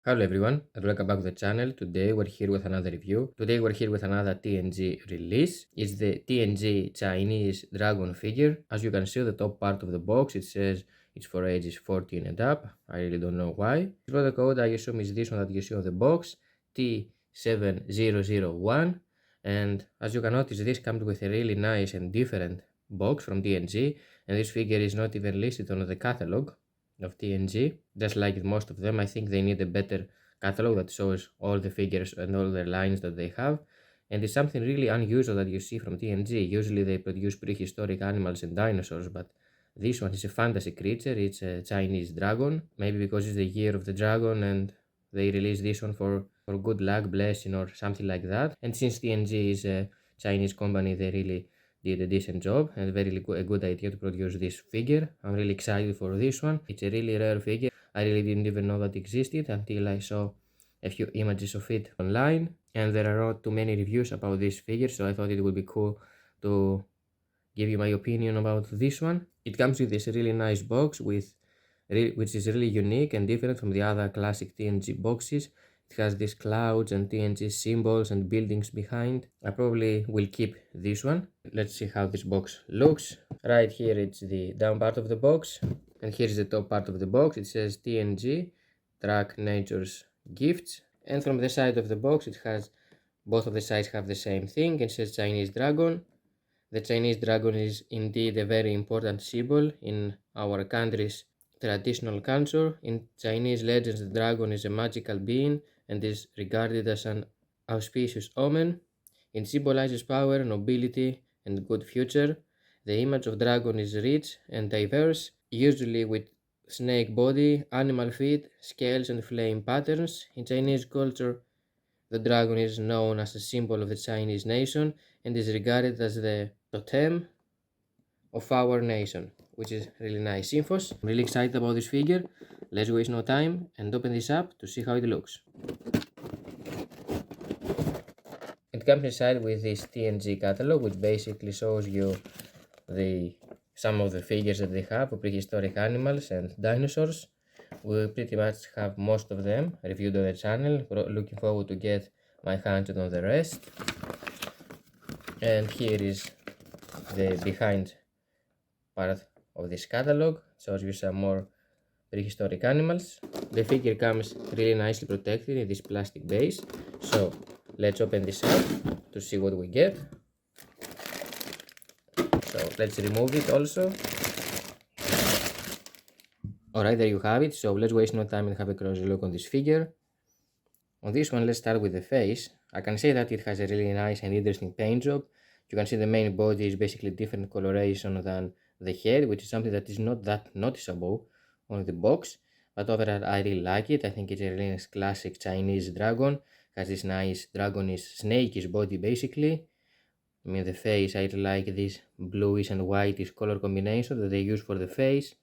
Hello everyone and welcome back to the channel. Today we're here with another review. Today we're here with another TNG release. It's the TNG Chinese dragon figure. As you can see, the top part of the box, it says it's for ages 14 and up. I really don't know why. The product code I assume is this one that you see on the box, T7001. And as you can notice, this comes with a really nice and different box from TNG, and this figure is not even listed on the catalog of TNG. Just like most of them, I think they need a better catalog that shows all the figures and all the lines that they have. And it's something really unusual that you see from TNG. Usually they produce prehistoric animals and dinosaurs, but this one is a fantasy creature. It's a Chinese dragon, maybe because it's the year of the dragon and they released this one for good luck, blessing, or something like that. And since TNG is a Chinese company, they really did a decent job and a good idea to produce this figure. I'm really excited for this one. It's a really rare figure. I really didn't even know that existed until I saw a few images of it online, and there are not too many reviews about this figure, so I thought it would be cool to give you my opinion about this one. It comes with this really nice box which is really unique and different from the other classic TNG boxes. It has these clouds and TNG symbols and buildings behind. I probably will keep this one. Let's see how this box looks. Right here it's the down part of the box, and here's the top part of the box. It says TNG, Track Nature's Gifts. And from the side of the box it has, both of the sides have the same thing. It says Chinese dragon. The Chinese dragon is indeed a very important symbol in our country's traditional culture. In Chinese legends, the dragon is a magical being and is regarded as an auspicious omen. It symbolizes power, nobility, and good future. The image of dragon is rich and diverse, usually with snake body, animal feet, scales, and flame patterns. In Chinese culture, the dragon is known as a symbol of the Chinese nation and is regarded as the totem of our nation, which is really nice infos. I'm really excited about this figure. Let's waste no time and open this up to see how it looks. It comes inside with this TNG catalog, which basically shows you some of the figures that they have of prehistoric animals and dinosaurs. We pretty much have most of them reviewed on the channel. Looking forward to get my hands on the rest. And here is the behind part of this catalog. Shows you some more prehistoric animals. The figure comes really nicely protected in this plastic base. So let's open this up to see what we get. So let's remove it also. Alright, there you have it. So let's waste no time and have a closer look on this figure. On this one, let's start with the face. I can say that it has a really nice and interesting paint job. You can see the main body is basically different coloration than the head, which is something that is not that noticeable on the box. But overall, I really like it. I think it's a really nice classic Chinese dragon. Has this nice dragonish, snakish body basically. I mean, the face, I really like this bluish and whitish color combination that they use for the face.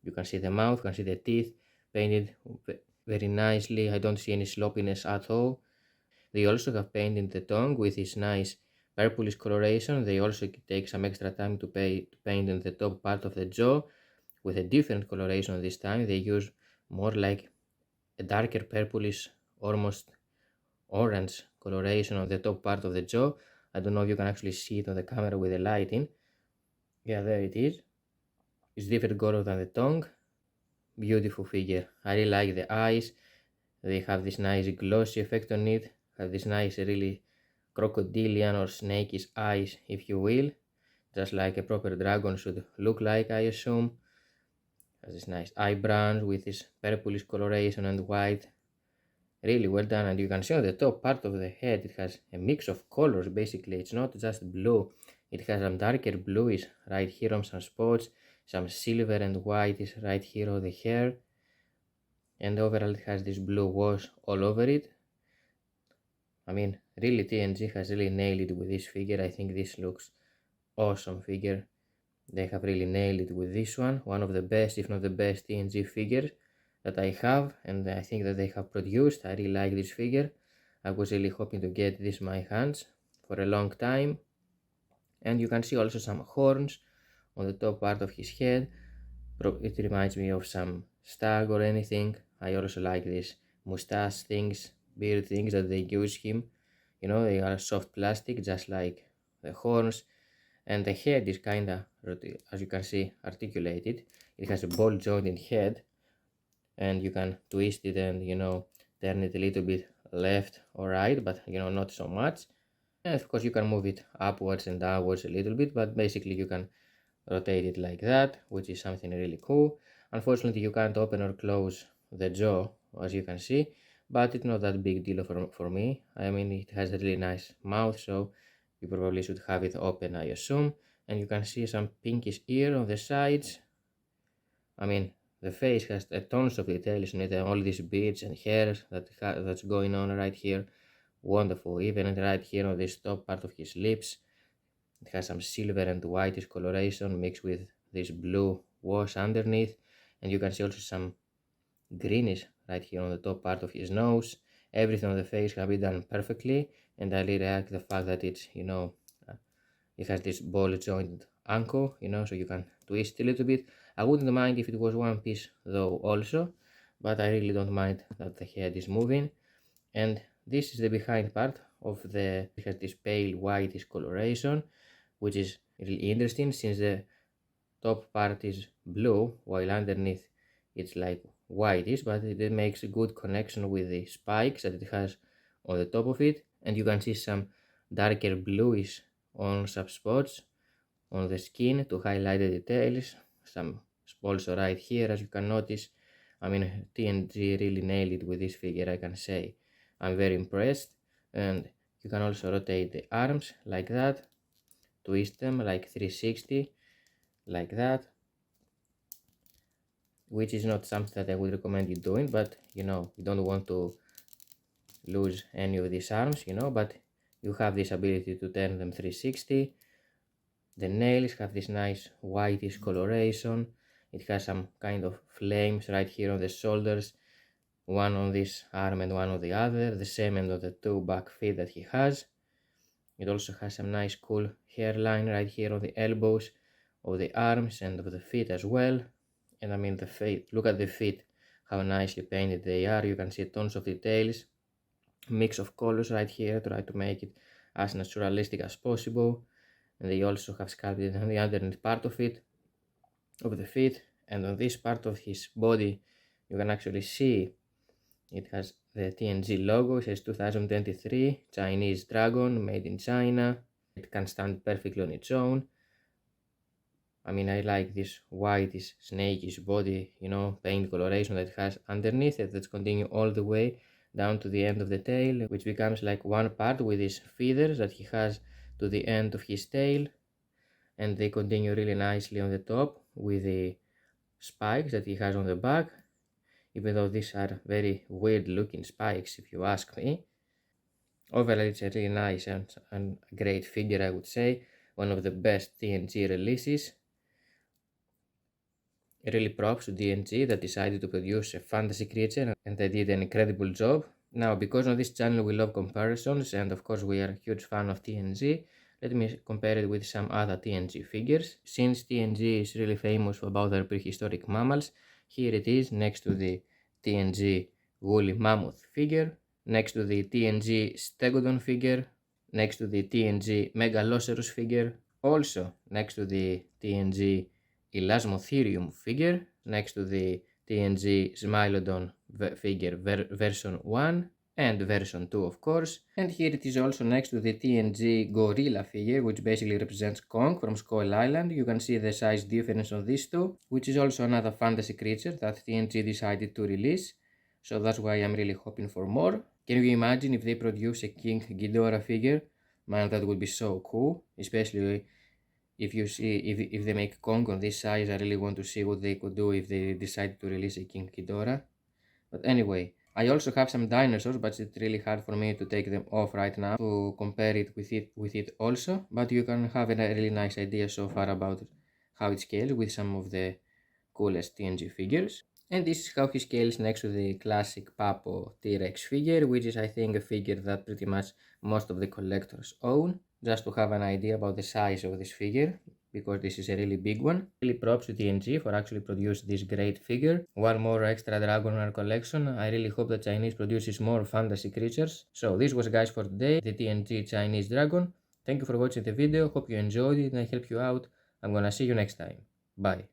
You can see the mouth, you can see the teeth painted very nicely. I don't see any sloppiness at all. They also have painted the tongue with this nice purplish coloration. They also take some extra time to paint in the top part of the jaw with a different coloration this time. They use more like a darker purplish, almost orange coloration on the top part of the jaw. I don't know if you can actually see it on the camera with the lighting. Yeah, there it is. It's different color than the tongue. Beautiful figure. I really like the eyes. They have this nice glossy effect on it. Have this nice, really crocodilian or snakish eyes, if you will. Just like a proper dragon should look like, I assume. Has this nice eyebrows with this purplish coloration and white. Really well done. And you can see on the top part of the head, it has a mix of colors basically. It's not just blue. It has some darker bluish right here on some spots. Some silver and white is right here on the hair, and overall it has this blue wash all over it. I mean, really TNG has really nailed it with this figure. I think this looks awesome figure. They have really nailed it with this one of the best, if not the best TNG figures that I have, and I think that they have produced. I really like this figure. I was really hoping to get this in my hands for a long time. And you can see also some horns on the top part of his head. It reminds me of some stag or anything. I also like this mustache things, beard things that they use him. You know, they are soft plastic, just like the horns. And the head is kinda, as you can see, articulated. It has a ball jointed head, and you can twist it and, you know, turn it a little bit left or right, but, you know, not so much. And of course you can move it upwards and downwards a little bit, but basically you can rotate it like that, which is something really cool. Unfortunately, you can't open or close the jaw, as you can see, but it's not that big deal for me. I mean, it has a really nice mouth, so you probably should have it open, I assume. And you can see some pinkish ear on the sides. I mean, the face has tons of details in it, and all these beads and hairs that's going on right here. Wonderful. Even right here on this top part of his lips, it has some silver and whitish coloration mixed with this blue wash underneath, and you can see also some greenish right here on the top part of his nose. Everything on the face can be done perfectly, and I really like the fact that it's, you know, it has this ball jointed ankle, you know, so you can twist a little bit. I wouldn't mind if it was one piece though also, but I really don't mind that the head is moving. And this is the behind part of the, it has this pale whitish coloration, which is really interesting since the top part is blue while underneath it's like whitish, but it makes a good connection with the spikes that it has on the top of it. And you can see some darker bluish on some spots on the skin to highlight the details. Some also right here, as you can notice. I mean, TNG really nailed it with this figure, I can say. I'm very impressed. And you can also rotate the arms like that, twist them like 360, like that, which is not something that I would recommend you doing, but you know, you don't want to lose any of these arms, you know, but you have this ability to turn them 360. The nails have this nice whitish coloration. It has some kind of flames right here on the shoulders, one on this arm and one on the other, the same end of the two back feet that he has. It also has some nice cool hairline right here on the elbows of the arms and of the feet as well. And I mean the feet, look at the feet, how nicely painted they are. You can see tons of details, mix of colors right here, try to make it as naturalistic as possible. And they also have sculpted on the underneath part of it, of the feet, and on this part of his body you can actually see it has the TNG logo. It says 2023 Chinese dragon made in China. It can stand perfectly on its own. I mean, I like this whitish, snakish body, you know, paint coloration that it has underneath it that's continue all the way down to the end of the tail, which becomes like one part with these feathers that he has to the end of his tail, and they continue really nicely on the top with the spikes that he has on the back, even though these are very weird looking spikes if you ask me. Overall, it's a really nice and great figure, I would say, one of the best TNG releases. Really props to TNG that decided to produce a fantasy creature, and they did an incredible job. Now, because on this channel we love comparisons, and of course we are a huge fan of TNG, let me compare it with some other TNG figures. Since TNG is really famous about their prehistoric mammals, here it is next to the TNG woolly mammoth figure, next to the TNG stegodon figure, next to the TNG megaloceros figure, also next to the TNG Elasmotherium figure, next to the TNG Smilodon figure version 1 and version 2, of course. And here it is also next to the TNG Gorilla figure, which basically represents Kong from Skull Island. You can see the size difference on these two, which is also another fantasy creature that TNG decided to release. So that's why I'm really hoping for more. Can you imagine if they produce a King Ghidorah figure? Man, that would be so cool, especially if you see, if they make Kong on this size. I really want to see what they could do if they decide to release a King Ghidorah. But anyway, I also have some dinosaurs, but it's really hard for me to take them off right now to compare it with it also. But you can have a really nice idea so far about how it scales with some of the coolest TNG figures. And this is how he scales next to the classic Papo T-Rex figure, which is I think a figure that pretty much most of the collectors own, just to have an idea about the size of this figure. because this is a really big one. Really props to TNG for actually producing this great figure. One more extra dragon in our collection. I really hope that Chinese produces more fantasy creatures. So this was, guys, for today, the TNG Chinese dragon. Thank you for watching the video. Hope you enjoyed it and I helped you out. I'm gonna see you next time. Bye.